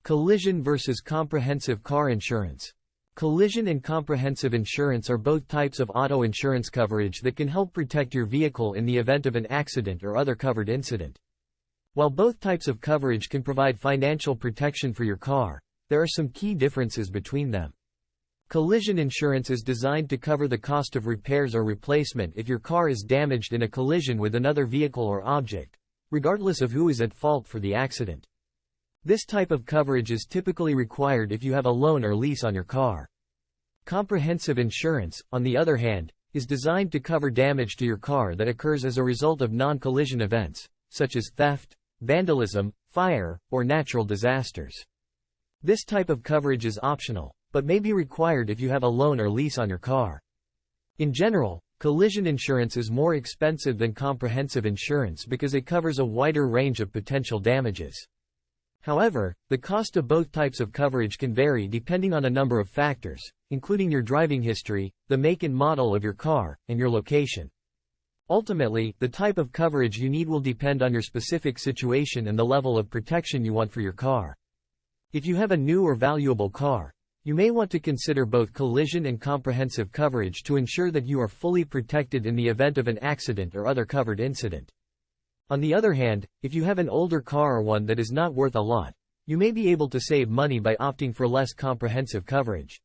Collision versus comprehensive car insurance. Collision and comprehensive insurance are both types of auto insurance coverage that can help protect your vehicle in the event of an accident or other covered incident. While both types of coverage can provide financial protection for your car, there are some key differences between them. Collision insurance is designed to cover the cost of repairs or replacement if your car is damaged in a collision with another vehicle or object, regardless of who is at fault for the accident. This type of coverage is typically required if you have a loan or lease on your car. Comprehensive insurance, on the other hand, is designed to cover damage to your car that occurs as a result of non-collision events, such as theft, vandalism, fire, or natural disasters. This type of coverage is optional, but may be required if you have a loan or lease on your car. In general, collision insurance is more expensive than comprehensive insurance because it covers a wider range of potential damages. However, the cost of both types of coverage can vary depending on a number of factors, including your driving history, the make and model of your car, and your location. Ultimately, the type of coverage you need will depend on your specific situation and the level of protection you want for your car. If you have a new or valuable car, you may want to consider both collision and comprehensive coverage to ensure that you are fully protected in the event of an accident or other covered incident. On the other hand, if you have an older car or one that is not worth a lot, you may be able to save money by opting for less comprehensive coverage.